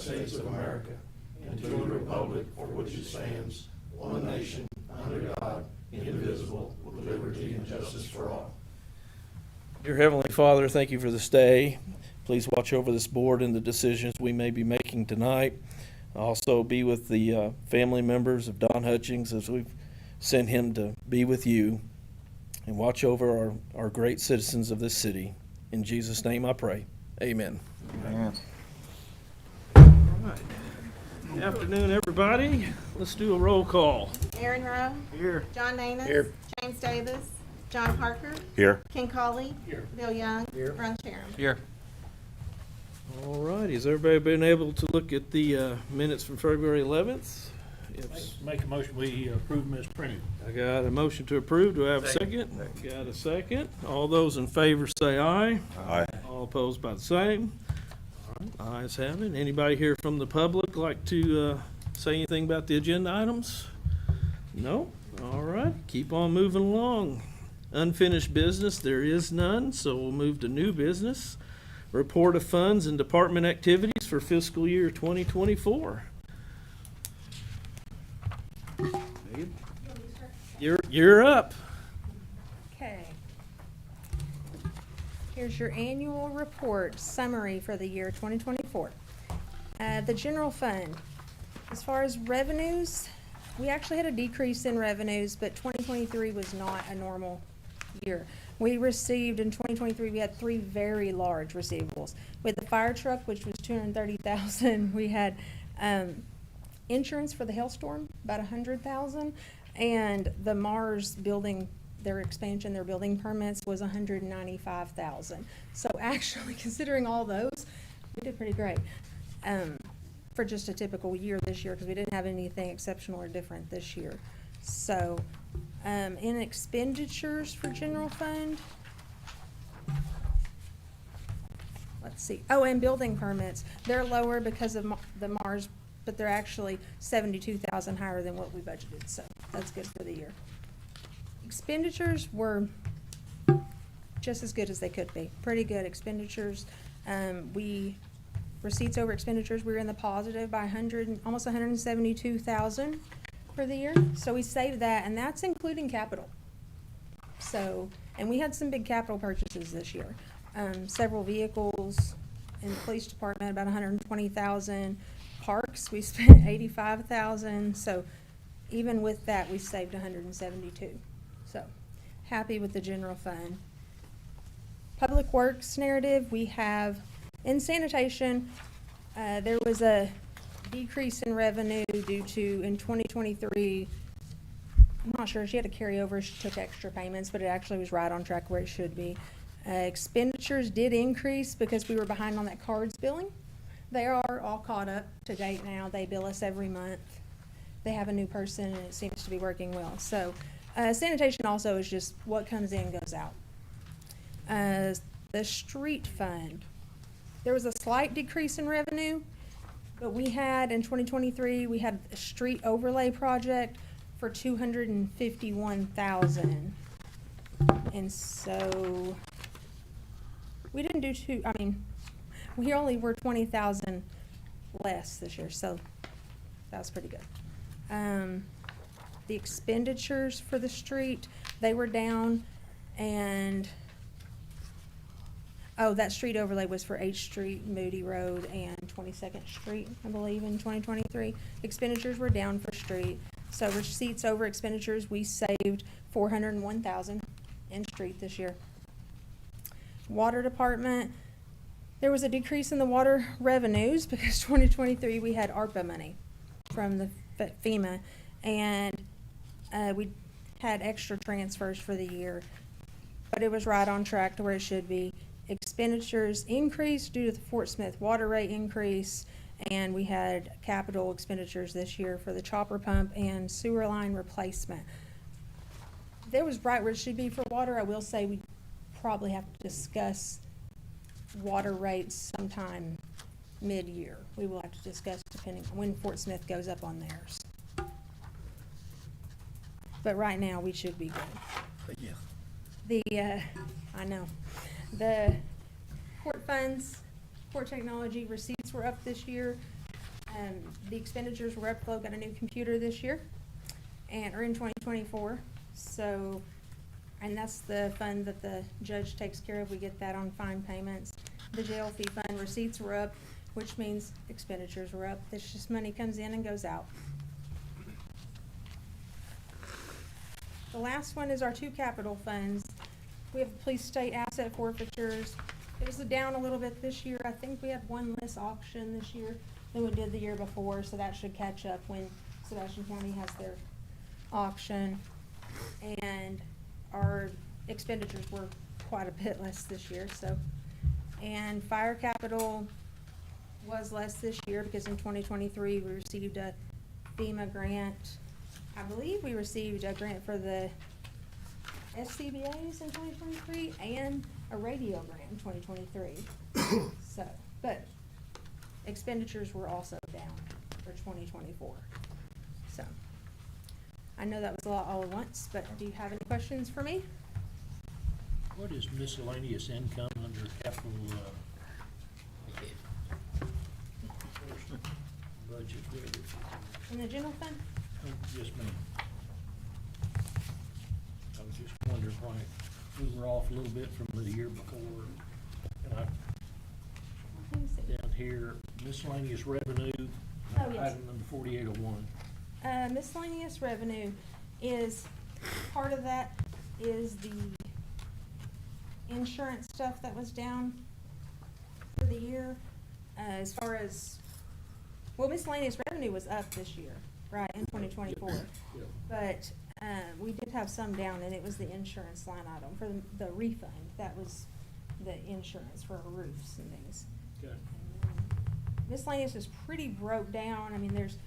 States of America and to the republic for which it stands, one nation, under God, indivisible, with liberty and justice for all. Dear Heavenly Father, thank you for this day. Please watch over this board and the decisions we may be making tonight. Also be with the family members of Don Hutchings as we've sent him to be with you. And watch over our great citizens of this city. In Jesus' name I pray. Amen. Amen. All right. Good afternoon, everybody. Let's do a roll call. Aaron Rowe. Here. John Danis. Here. James Davis. John Parker. Here. Ken Cauley. Here. Bill Young. Here. Ron Sharon. Here. All right. Has everybody been able to look at the minutes from February 11th? Yes. Make a motion, we approve them as printed. I got a motion to approve. Do I have a second? Got a second. All those in favor say aye. Aye. All opposed by the same. All right, ayes have it. Anybody here from the public like to say anything about the agenda items? No? All right, keep on moving along. Unfinished business, there is none, so we'll move to new business. Report of funds and department activities for fiscal year 2024. You're up. Okay. Here's your annual report summary for the year 2024. The general fund, as far as revenues, we actually had a decrease in revenues, but 2023 was not a normal year. We received, in 2023, we had 3 very large receivables. We had the fire truck, which was $230,000. We had insurance for the hailstorm, about $100,000, and the Mars building, their expansion, their building permits was $195,000. So actually, considering all those, we did pretty great for just a typical year this year, because we didn't have anything exceptional or different this year. So in expenditures for general fund, let's see. Oh, and building permits, they're lower because of the Mars, but they're actually $72,000 higher than what we budgeted, so that's good for the year. Expenditures were just as good as they could be. Pretty good expenditures. Receipts over expenditures, we were in the positive by almost $172,000 for the year. So we saved that, and that's including capital. So, and we had some big capital purchases this year. Several vehicles in the police department, about $120,000. Parks, we spent $85,000. So even with that, we saved $172,000. So happy with the general fund. Public Works narrative, we have in sanitation, there was a decrease in revenue due to, in 2023, I'm not sure, she had a carryover, she took extra payments, but it actually was right on track where it should be. Expenditures did increase because we were behind on that cards billing. They are all caught up to date now. They bill us every month. They have a new person, and it seems to be working well. So sanitation also is just what comes in goes out. The street fund, there was a slight decrease in revenue, but we had, in 2023, we had a street overlay project for $251,000. And so we didn't do we only were $20,000 less this year, so that was pretty good. The expenditures for the street, they were down, and that street overlay was for H Street, Moody Road, and 22nd Street, I believe, in 2023. Expenditures were down for street. So receipts over expenditures, we saved $401,000 in street this year. Water department, there was a decrease in the water revenues because 2023 we had ARPA money from the FEMA, and we had extra transfers for the year, but it was right on track to where it should be. Expenditures increased due to the Fort Smith water rate increase, and we had capital expenditures this year for the chopper pump and sewer line replacement. That was right where it should be for water. I will say we probably have to discuss water rates sometime mid-year. We will have to discuss depending on when Fort Smith goes up on theirs. But right now we should be good. Yeah. I know. The court funds, court technology receipts were up this year. The expenditures were up, Flo got a new computer this year, or in 2024, so, and that's the fund that the judge takes care of, we get that on fine payments. The jail fee fund receipts were up, which means expenditures were up, it's just money comes in and goes out. The last one is our two capital funds. We have the police state asset forfeitures. It was down a little bit this year. I think we had one less auction this year than we did the year before, so that should catch up when Sebastian County has their auction. And our expenditures were quite a bit less this year, so. And fire capital was less this year because in 2023 we received a FEMA grant. I believe we received a grant for the SCBA's in 2023 and a radio grant in 2023. So, but expenditures were also down for 2024. So, I know that was a lot all at once, but do you have any questions for me? What is miscellaneous income under capital, budget? In the general fund? Yes, ma'am. I was just wondering why we were off a little bit from the year before. And Let me see. down here, miscellaneous revenue, Oh, yes. item number 4801. Miscellaneous revenue is, part of that is the insurance stuff that was down for the year. As far as, well, miscellaneous revenue was up this year, right, in 2024. Yep. But, we did have some down, and it was the insurance line item for the refund. That was the insurance for roofs and things. Okay. Miscellaneous is pretty broke down. I mean, there's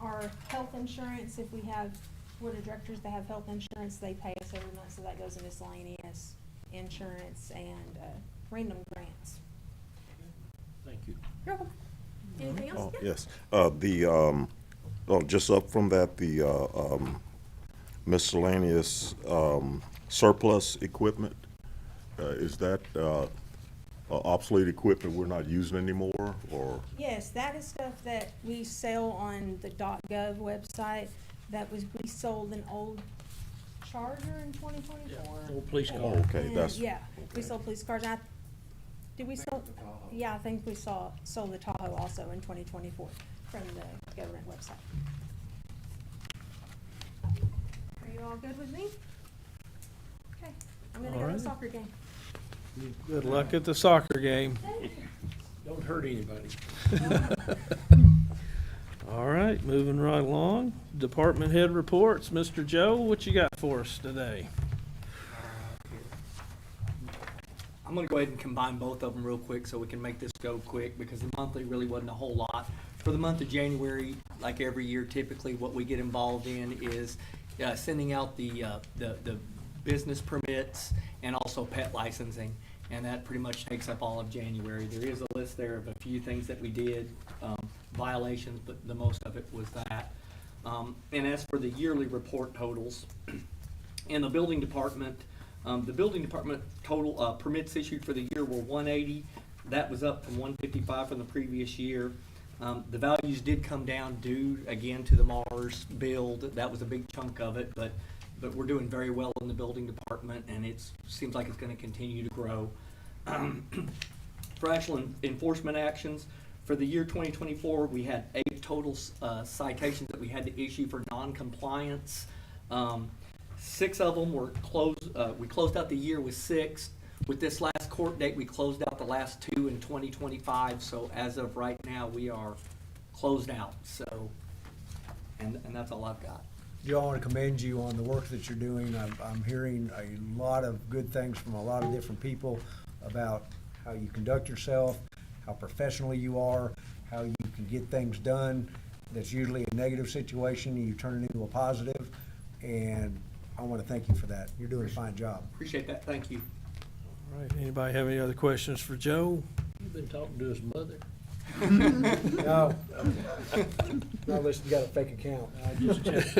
our health insurance. If we have board of directors that have health insurance, they pay us every month, so that goes in miscellaneous insurance and random grants. Thank you. You're welcome. Anything else? Oh, yes. Just up from that, the miscellaneous surplus equipment, is that obsolete equipment we're not using anymore, or? Yes, that is stuff that we sell on the .gov website. That was, we sold an old Charger in 2024. Old police car. Oh, okay, And, that's. yeah, we sold police cars. Did we sell? Yeah, I think we sold the Tahoe also in 2024 from the government website. Are you all good with me? Okay, I'm gonna go to Alright. the soccer game. Good luck at the soccer game. Don't hurt anybody. All right, moving right along. Department head reports. Mr. Joe, what you got for us today? I'm gonna go ahead and combine both of them real quick so we can make this go quick, because the monthly really wasn't a whole lot. For the month of January, like every year, typically what we get involved in is sending out the business permits and also pet licensing, and that pretty much takes up all of January. There is a list there of a few things that we did, violations, but the most of it was that. And as for the yearly report totals, in the building department total permits issued for the year were 180. That was up from 155 from the previous year. The values did come down due again to the Mars build. That was a big chunk of it, but we're doing very well in the building department, and it seems like it's going to continue to grow. For actual enforcement actions, for the year 2024, we had 8 total citations that we had to issue for non-compliance. 6 of them were closed. We closed out the year with 6. With this last court date, we closed out the last 2 in 2025. So as of right now, we are closed out. So, and that's all I've got. Joe, I want to commend you on the work that you're doing. I'm hearing a lot of good things from a lot of different people about how you conduct yourself, how professional you are, how you can get things done. That's usually a negative situation, and you turn it into a positive. And I want to thank you for that. You're doing a fine job. Appreciate that. Thank you. All right, anybody have any other questions for Joe? You've been talking to his mother. No, not unless you got a fake account. I just checked.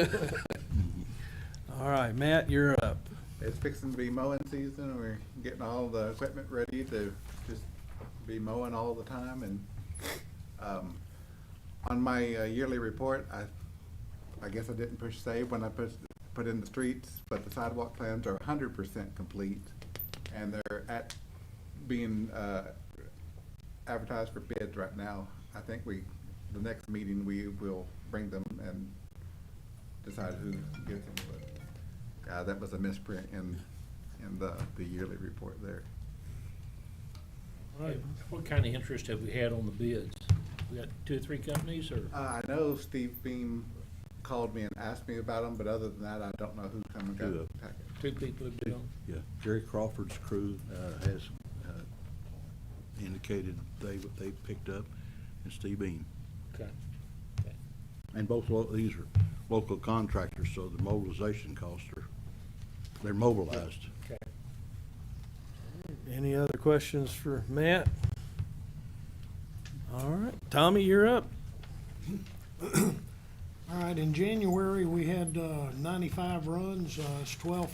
All right, Matt, you're up. It's fixing to be mowing season. We're getting all the equipment ready to just be mowing all the time. And On my yearly report, I guess I didn't push save when I put in the streets, but the sidewalk plans are 100% complete, and they're being advertised for bids right now. I think the next meeting, we will bring them and decide who gets them, but that was a misprint in the yearly report there. What kind of interest have we had on the bids? We got 2 or 3 companies, or? I know Steve Beam called me and asked me about them, but other than that, I don't know who's coming to Good. attack it. 2 people have bid on? Yeah, Jerry Crawford's crew has indicated they picked up, and Steve Bean. Okay. And both these are local contractors, so the mobilization costs they're mobilized. Okay. Any other questions for Matt? All right, Tommy, you're up. All right, in January, we had 95 runs, it's 12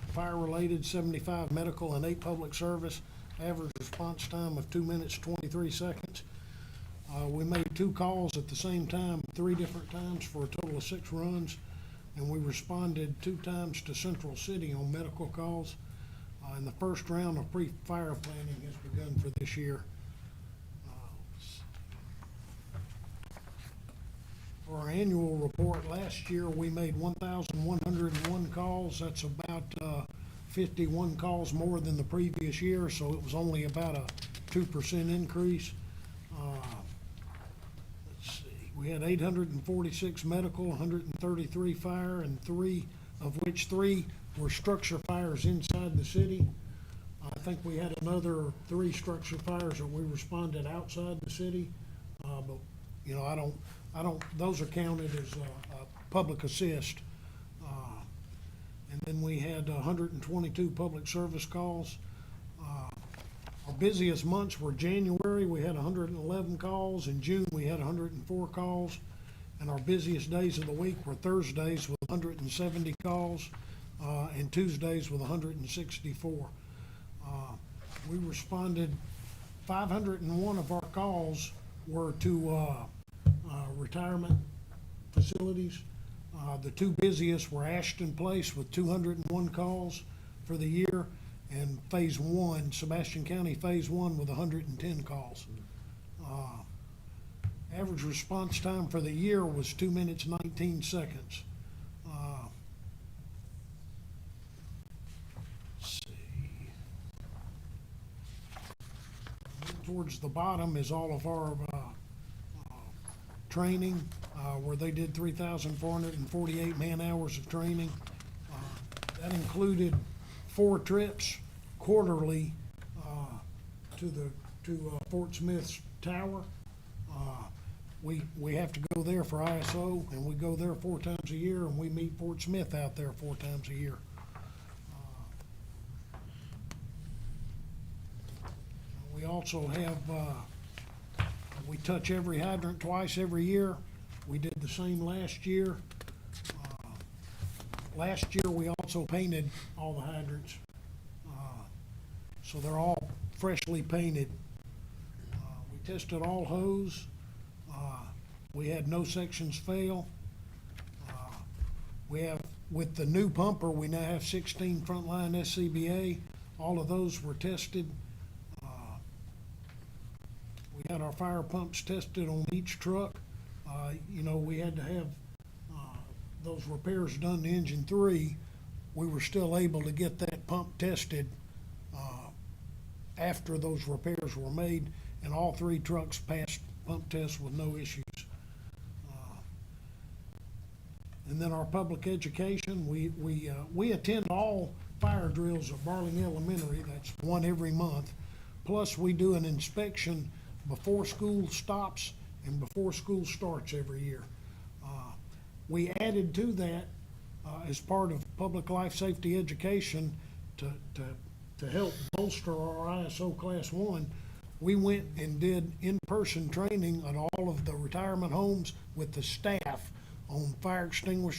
fire-related, 75 medical, and 8 public service. Average response time of 2 minutes, 23 seconds. We made 2 calls at the same time, 3 different times for a total of 6 runs, and we responded 2 times to Central City on medical calls. And the first round of pre-fire planning has begun for this year. For our annual report, last year, we made 1,101 calls. That's about 51 calls more than the previous year, so it was only about a 2% increase. Let's see, we had 846 medical, 133 fire, and 3 of which 3 were structure fires inside the city. I think we had another 3 structure fires that we responded outside the city, but you know, I don't. Those are counted as public assist. And then we had 122 public service calls. Our busiest months were January, we had 111 calls. In June, we had 104 calls. And our busiest days of the week were Thursdays with 170 calls, and Tuesdays with 164. We responded, 501 of our calls were to retirement facilities. The 2 busiest were Ashton Place with 201 calls for the year, and Phase 1, Sebastian County Phase 1 with 110 calls. Average response time for the year was 2 minutes, 19 seconds. Let's see. Towards the bottom is all of our training, where they did 3,448 man-hours of training. That included 4 trips quarterly to Fort Smith's tower. We have to go there for ISO, and we go there 4 times a year, and we meet Fort Smith out there 4 times a year. We also have, we touch every hydrant twice every year. We did the same last year. Last year, we also painted all the hydrants. So they're all freshly painted. We tested all hose. We had no sections fail. We have, with the new pumper, we now have 16 frontline SCBA. All of those were tested. We had our fire pumps tested on each truck. You know, we had to have those repairs done to engine 3. We were still able to get that pump tested after those repairs were made, and all 3 trucks passed pump tests with no issues. And then our public education, we attend all fire drills at Barling Elementary. That's 1 every month. Plus, we do an inspection before school stops and before school starts every year. We added to that as part of public life safety education to help bolster our ISO Class 1. We went and did in-person training at all of the retirement homes with the staff on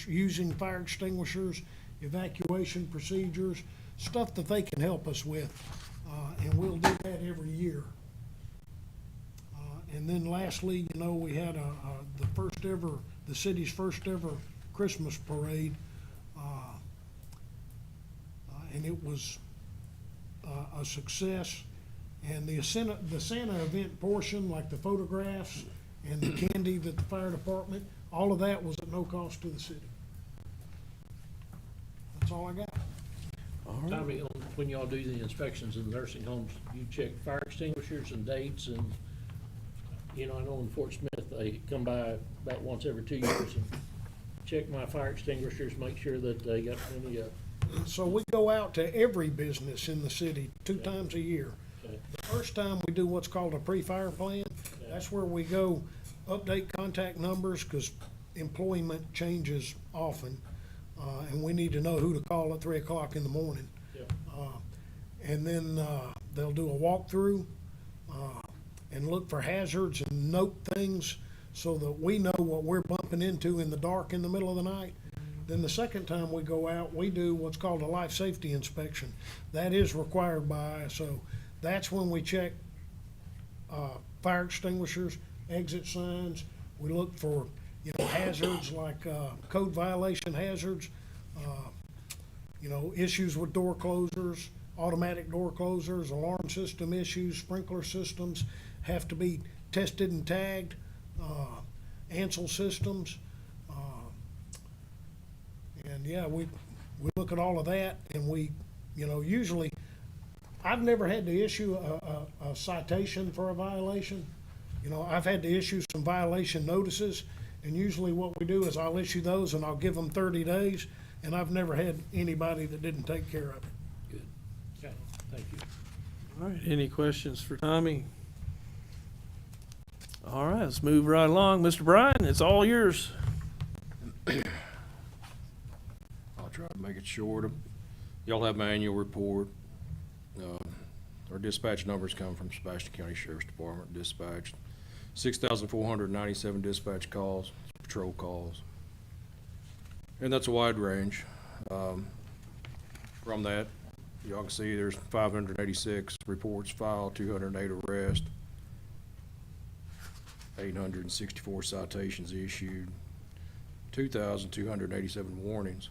using fire extinguishers, evacuation procedures, stuff that they can help us with. And we'll do that every year. And then lastly, you know, we had the city's first ever Christmas parade. And it was a success. And the Santa event portion, like the photographs and the candy that the fire department, all of that was at no cost to the city. That's all I got. All right. Tommy, when y'all do the inspections in the nursing homes, you check fire extinguishers and dates and, you know, I know in Fort Smith, they come by about once every 2 years and check my fire extinguishers, make sure that they got plenty of. So we go out to every business in the city 2 times a year. Okay. The first time we do what's called a pre-fire plan. That's where we go update contact numbers because employment changes often. And we need to know who to call at 3 o'clock in the morning. Yep. And then they'll do a walkthrough and look for hazards and note things so that we know what we're bumping into in the dark in the middle of the night. Then the second time we go out, we do what's called a life safety inspection. That is required by ISO. That's when we check fire extinguishers, exit signs. We look for, you know, hazards like code violation hazards, you know, issues with door closers, automatic door closers, alarm system issues, sprinkler systems have to be tested and tagged, Ansel systems. And yeah, we look at all of that and we, you know, usually, I've never had to issue a citation for a violation. You know, I've had to issue some violation notices, and usually what we do is I'll issue those and I'll give them 30 days, and I've never had anybody that didn't take care of it. Good. Okay, thank you. All right, any questions for Tommy? All right, let's move right along. Mr. Bryan, it's all yours. I'll try to make it short. Y'all have my annual report. Our dispatch numbers come from Sebastian County Sheriff's Department, dispatched 6,497 dispatch calls, patrol calls. And that's a wide range. From that, y'all can see there's 586 reports filed, 208 arrests, 864 citations issued, 2,287 warnings,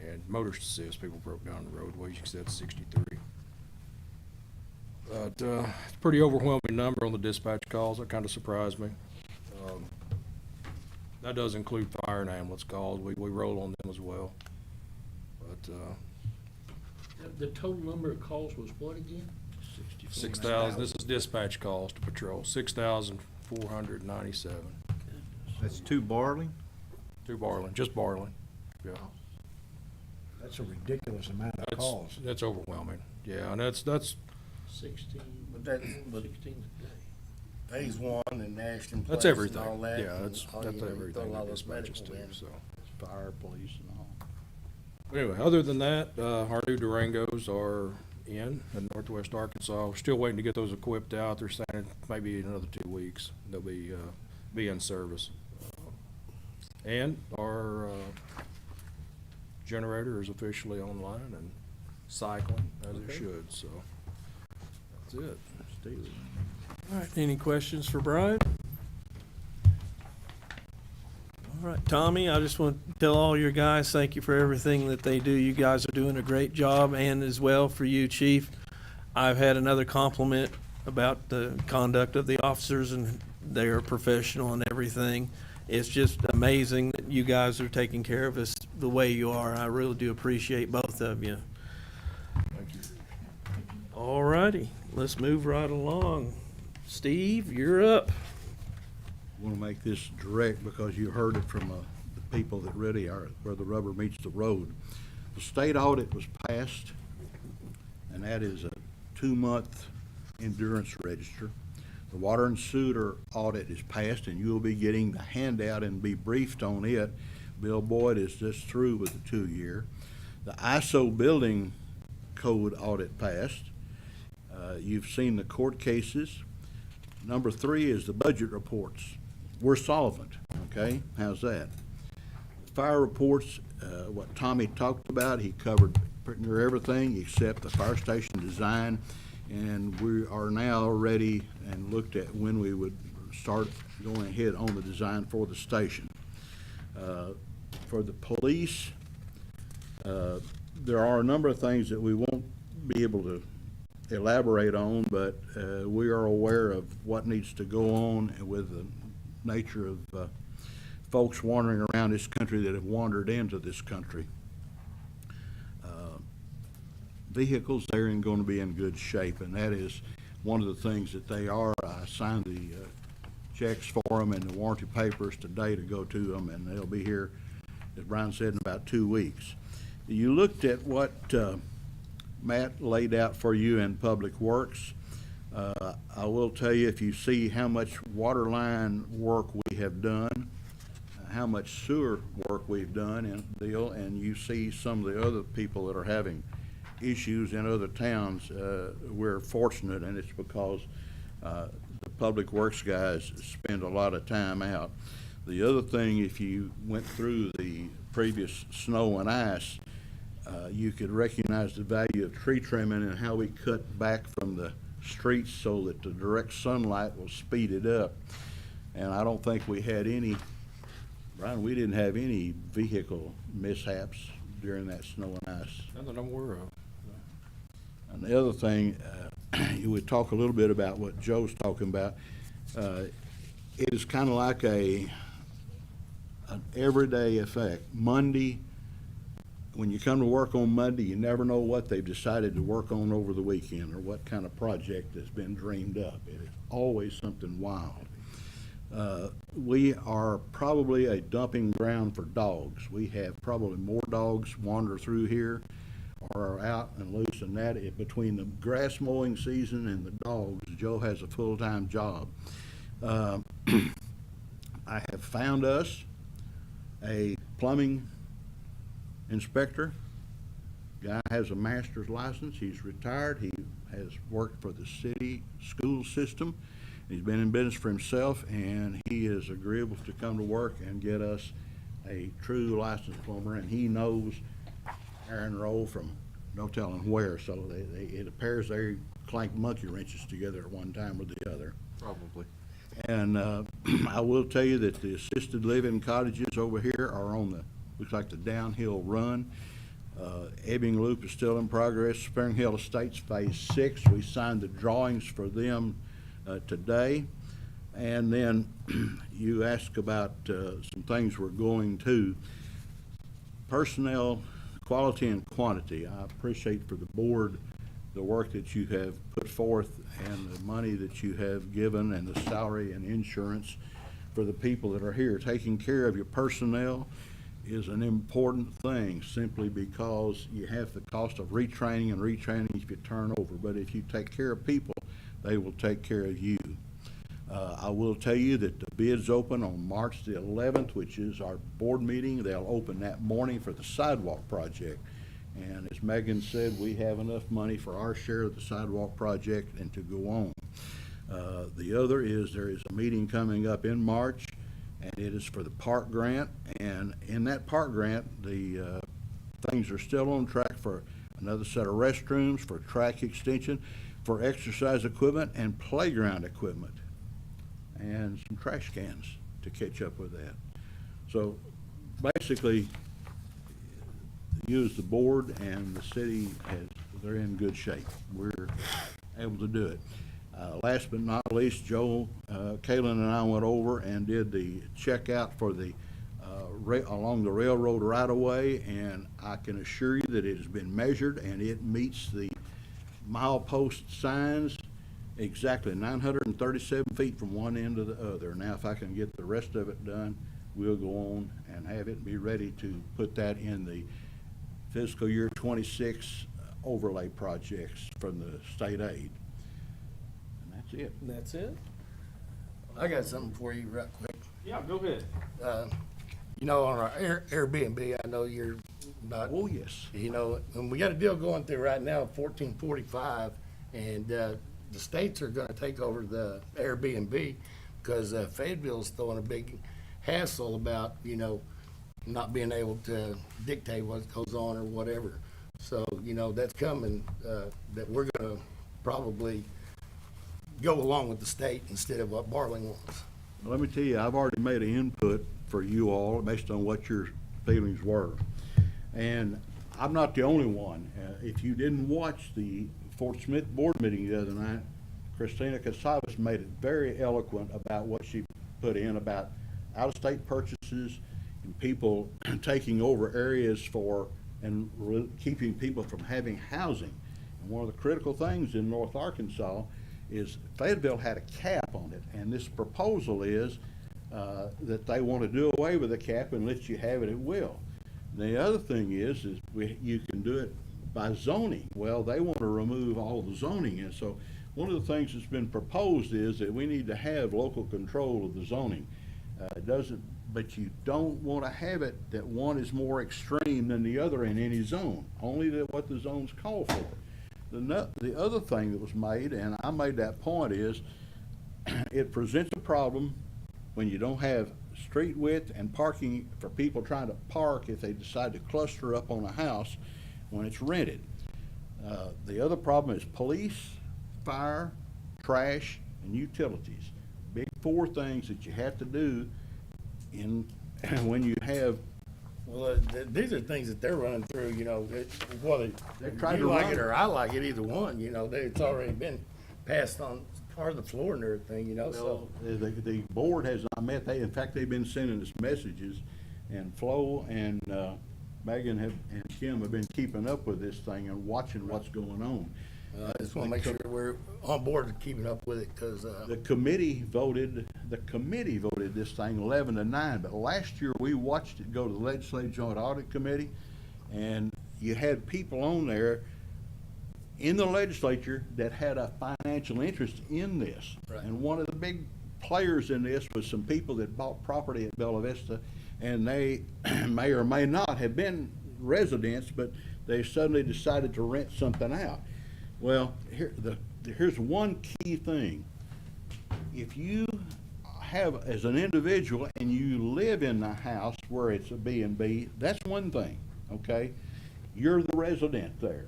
and motorist assist, people broke down the roadways, you can see that's 63. But it's a pretty overwhelming number on the dispatch calls. That kind of surprised me. That does include fire and ambulance calls. We roll on them as well. But The total number of calls was what again? 6,000, this is dispatch calls to patrol, 6,497 That's 2 Barling? to Barling, just Barling. Yeah. That's a ridiculous amount of That's, calls. that's overwhelming. Yeah, and that's 16. But that, but 16 a day. phase one and Ashland that's Place everything. and all that. Yeah, and that's all, you know, you throw everything a lot that of those dispatches medical to, in. so. Fire, police and all. But anyway, other than that, our new Durangos are in Northwest Arkansas. We're still waiting to get those equipped out. They're saying maybe in another 2 weeks they'll be in service. And our generator is officially online and cycling as it should. So that's it. All right, any questions for Brian? All right, Tommy, I just want to tell all your guys, thank you for everything that they do. You guys are doing a great job, and as well for you, Chief. I've had another compliment about the conduct of the officers, and they are professional and everything. It's just amazing that you guys are taking care of us the way you are. I really do appreciate both of you. Thank you. All righty, let's move right along. Steve, you're up. I want to make this direct because you heard it from the people that really are where the rubber meets the road. The state audit was passed, and that is a 2-month endurance register. The water and sewer audit is passed, and you'll be getting the handout and be briefed on it. Bill Boyd is just through with the 2-year. The ISO building code audit passed. You've seen the court cases. Number 3 is the budget reports. We're solvent, okay? How's that? Fire reports, what Tommy talked about, he covered pretty near everything except the fire station design. And we are now ready and looked at when we would start going ahead on the design for the station. For the police, there are a number of things that we won't be able to elaborate on, but we are aware of what needs to go on with the nature of folks wandering around this country that have wandered into this country. Vehicles, they're going to be in good shape, and that is one of the things that they are. I signed the checks for them and the warranty papers today to go to them, and they'll be here, as Brian said, in about 2 weeks. You looked at what Matt laid out for you in Public Works. I will tell you, if you see how much water line work we have done, how much sewer work we've done and you see some of the other people that are having issues in other towns, we're fortunate, and it's because the Public Works guys spend a lot of time out. The other thing, if you went through the previous snow and ice, you could recognize the value of tree trimming and how we cut back from the streets so that the direct sunlight will speed it up. And I don't think we had any, Brian, we didn't have any vehicle mishaps during that snow and ice. Not that I'm aware of. And the other thing, you would talk a little bit about what Joe's talking about. It is kind of like an everyday effect. Monday, when you come to work on Monday, you never know what they've decided to work on over the weekend or what kind of project has been dreamed up. It is always something wild. We are probably a dumping ground for dogs. We have probably more dogs wander through here or are out and loose than that. Between the grass mowing season and the dogs, Joe has a full-time job. I have found us a plumbing inspector. Guy has a master's license. He's retired. He has worked for the city school system. He's been in business for himself, and he is agreeable to come to work and get us a true licensed plumber, and he knows Aaron Rowe from no telling where, so it appears they clanked monkey wrenches together at one time or the other. Probably. And I will tell you that the assisted living cottages over here are on the, looks like the downhill run. Ebbing Loop is still in progress. Spring Hill Estates Phase 6, we signed the drawings for them today. And then you ask about some things we're going to. Personnel, quality and quantity. I appreciate for the board the work that you have put forth and the money that you have given and the salary and insurance for the people that are here. Taking care of your personnel is an important thing simply because you have the cost of retraining and retraining if you turn over. But if you take care of people, they will take care of you. I will tell you that the bids open on March the 11th, which is our board meeting. They'll open that morning for the sidewalk project. And as Megan said, we have enough money for our share of the sidewalk project and to go on. The other is there is a meeting coming up in March, and it is for the park grant. And in that park grant, the things are still on track for another set of restrooms, for track extension, for exercise equipment and playground equipment, and some trash cans to catch up with that. So basically, you as the board and the city, they're in good shape. We're able to do it. Last but not least, Joe, Kaylin and I went over and did the checkout for the along the railroad right-of-way, and I can assure you that it has been measured and it meets the milepost signs exactly 937 feet from one end to the other. Now, if I can get the rest of it done, we'll go on and have it be ready to put that in the fiscal year 26 overlay projects from the state aid. And that's it. That's it? I got something for you right quick. Yeah, go ahead. You know, on our Airbnb, I know you're not. Oh, yes. You know, and we got a deal going through right now, 1445, and the states are gonna take over the Airbnb because Fayetteville's throwing a big hassle about, you know, not being able to dictate what goes on or whatever. So, you know, that's coming, that we're gonna probably go along with the state instead of what Barling wants. Let me tell you, I've already made an input for you all based on what your feelings were. And I'm not the only one. If you didn't watch the Fort Smith board meeting the other night, Christina Casavas made it very eloquent about what she put in about out-of-state purchases and people taking over areas for and keeping people from having housing. And one of the critical things in North Arkansas is Fayetteville had a cap on it, and this proposal is that they want to do away with the cap and let you have it at will. The other thing is you can do it by zoning. Well, they want to remove all the zoning, and so one of the things that's been proposed is that we need to have local control of the zoning. But you don't want to have it that one is more extreme than the other in any zone, only that what the zones call for. The other thing that was made, and I made that point, is it presents a problem when you don't have street width and parking for people trying to park if they decide to cluster up on a house when it's rented. The other problem is police, fire, trash, and utilities. Big four things that you have to do when you have. Well, these are things that they're running through, you know, whether They're trying you to like run it it. or I like it, either one, you know, it's already been passed on part of the floor and everything, you know, so. The board has not met. In fact, they've been sending us messages, and Flo and Megan and Kim have been keeping up with this thing and watching what's going on. I just want to make sure we're on board with keeping up with it, because, The committee voted this thing 11-9, but last year we watched it go to the Legislative Joint Audit Committee, and you had people on there in the legislature that had a financial interest in this. Right. And one of the big players in this was some people that bought property at Bella Vista, and they may or may not have been residents, but they suddenly decided to rent something out. Well, here's one key thing. If you have, as an individual, and you live in the house where it's a B&B, that's one thing, okay? You're the resident there.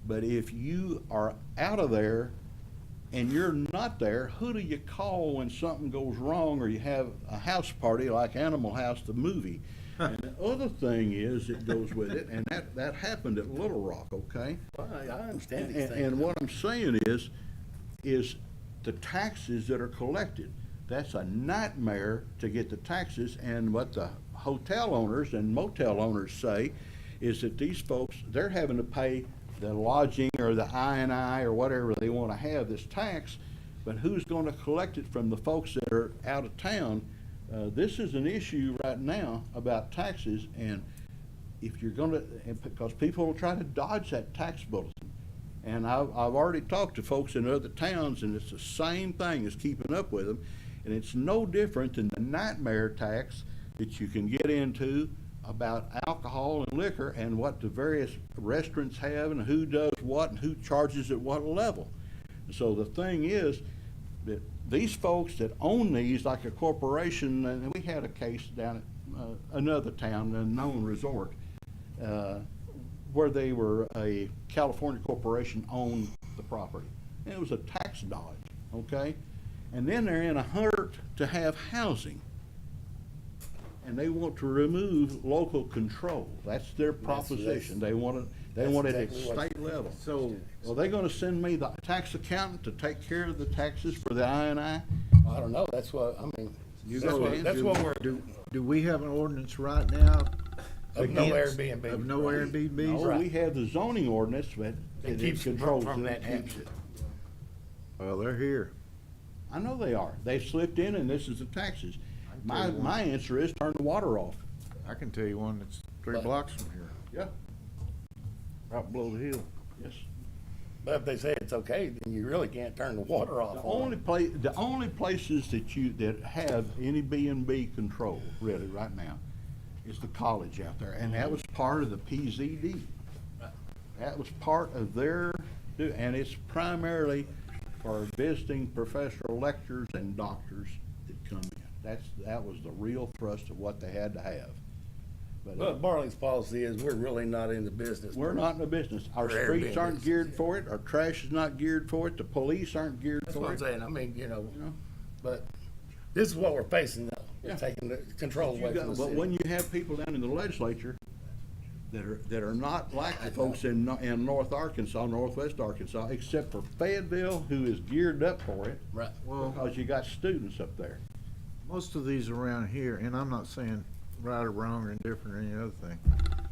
But if you are out of there and you're not there, who do you call when something goes wrong or you have a house party like Animal House, the movie? And the other thing is that goes with it, and that happened at Little Rock, okay? well, I understand these And things. what I'm saying is the taxes that are collected. That's a nightmare to get the taxes, and what the hotel owners and motel owners say is that these folks, they're having to pay the lodging or the I&I or whatever they want to have this tax, but who's going to collect it from the folks that are out of town? This is an issue right now about taxes, and if you're going to, because people will try to dodge that tax bulletin. And I've already talked to folks in other towns, and it's the same thing as keeping up with them. And it's no different than the nightmare tax that you can get into about alcohol and liquor and what the various restaurants have and who does what and who charges at what level. So the thing is that these folks that own these, like a corporation, and we had a case down at another town, a known resort, where they were a California corporation owned the property. And it was a tax dodge, okay? And then they're in a hurt to have housing. And they want to remove local control. That's their proposition. They want it at exactly what- state level. So are they gonna send me the tax accountant to take care of the taxes for the I&I? I don't know, that's what, I mean, You that's go what, in, that's do- what we're, Do we have an ordinance right now? of no against- Airbnb. Of no Airbnbs? No, we have the zoning ordinance, but It it keeps controls from it, that keeps happening. it. Well, they're here. I know they are. They've slipped in and this is the taxes. My answer is turn the water off. I can tell you one that's 3 But- blocks from here, Yeah, right below the hill. yes. But if they say it's okay, then you really can't turn the water off. The only places that have any B&B control really right now is the college out there, and that was part of the PZD. That was part of their, and it's primarily for visiting professional lecturers and doctors that come in. That was the real thrust of what they had to have. But Barling's policy is we're really not in the business. We're not in the business. Our For streets Airbnbs. aren't geared for it, our trash is not geared for it, the police aren't geared That's what for I'm it. saying. I mean, You know? but this is what we're facing now. We're Yeah. taking the control You away got- from the But when city. you have people down in the legislature that are not like the folks in North Arkansas, Northwest Arkansas, except for Fayetteville, who is geared up for it, Right. Well, because you got students up there. most of these around here, and I'm not saying right or wrong or indifferent or any other thing.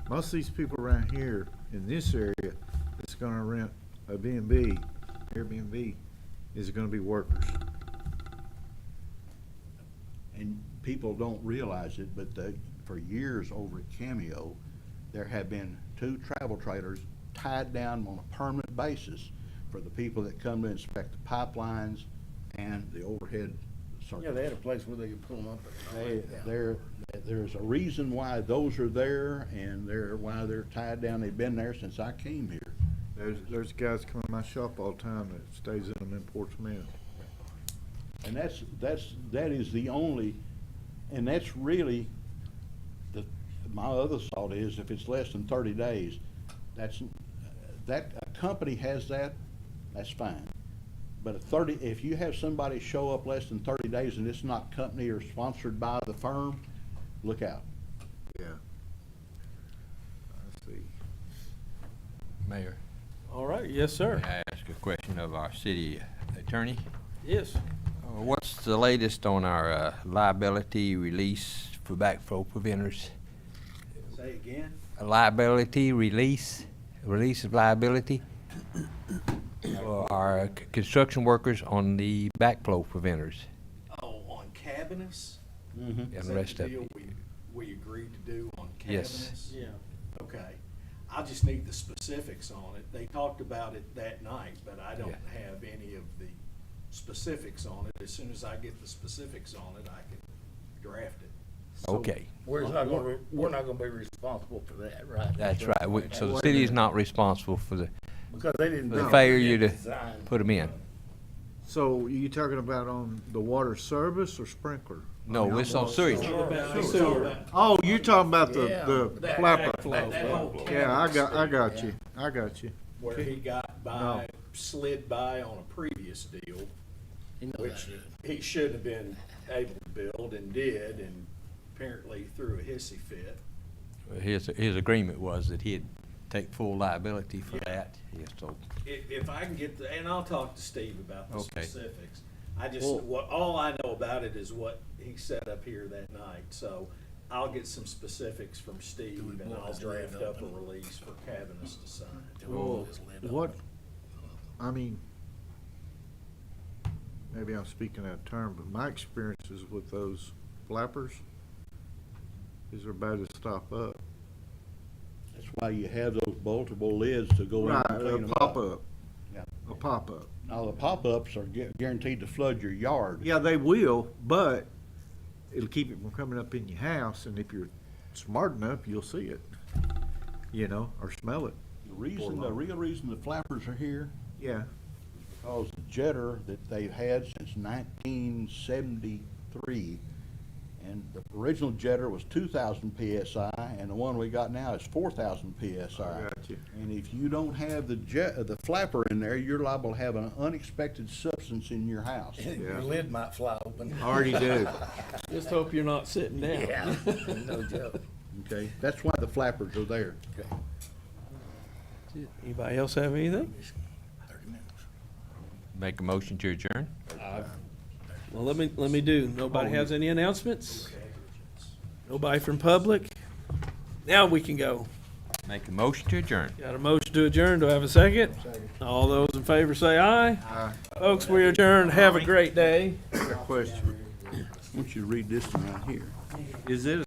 Most of these people around here in this area that's gonna rent a B&B, Airbnb, is gonna be workers. And people don't realize it, but for years over at Cameo, there have been 2 travel trailers tied down on a permanent basis for the people that come to inspect the pipelines and the overhead circuit. Yeah, they had a place where they could pull them up. There's a reason why those are there, and why they're tied down. They've been there since I came here. There's guys come in my shop all the time that stays in them in Port Smith. And that is the only, and that's really, my other thought is, if it's less than 30 days, that a company has that's fine. But if you have somebody show up less than 30 days and it's not company or sponsored by the firm, look out. Yeah. I see. Mayor, All right, yes, sir. may I ask a question of our city attorney? Yes. What's the latest on our liability release for backflow preventers? Say again? A liability release of liability for our construction workers on the backflow preventers Oh, on cabinets? Mm-hmm. and Is the that rest the of deal it. we agreed to do on Yes. cabinets? Yeah. Okay. I just need the specifics on it. They talked about it that night, but I don't Yeah. have any of the specifics on it. As soon as I get the specifics on it, I can draft it. Okay, We're not gonna be responsible for that, right? that's right. So the city is not responsible for the Because they didn't. the do failure to design. put them in. So you talking about on the water service or sprinkler? No, it's on sewage. Oh, you're talking about Yeah. the That flapper. backflow, that whole Yeah, I cabinets got you. where he got by, slid by on a previous deal, You know which that. he shouldn't have been able to build and did, and apparently threw a hissy fit. His agreement was that he'd take full liability for that. Yes, so, If I can get and I'll talk to Steve about the Okay. specifics. I just, all I know about it is what he said up here that night, so I'll get some specifics from Steve and I'll draft up a release for cabinets to sign. Well, what, I mean, maybe I'm speaking out of turn, but my experiences with those flappers is they're bad to stop up. That's why you have those boltable lids to go in Right, and clean a them pop-up, Yeah. a pop-up. Now, the pop-ups are guaranteed to flood your yard. Yeah, they will, but it'll keep it from coming up in your house, and if you're smart enough, you'll see it, or smell it. The real reason the flappers are here Yeah, because the jetter that they've had since 1973, and the original jetter was 2,000 PSI, and the one we got now is 4,000 PSI. I got you. And if you don't have the flapper in there, you're liable to have an unexpected substance in your house. Your lid might fly open. I already do. Just hope you're not sitting down. Yeah, no joke. Okay, that's why the flappers are there. Anybody else have anything? make a motion to adjourn? Well, let me do. Nobody has any announcements? Nobody from public? Now we can go. Make a motion to adjourn. Got a motion to adjourn. Do I have a second? All those in favor say aye. Aye. Folks, we adjourn. Have a great day. Got a question. I want you to read this one right here. Is it a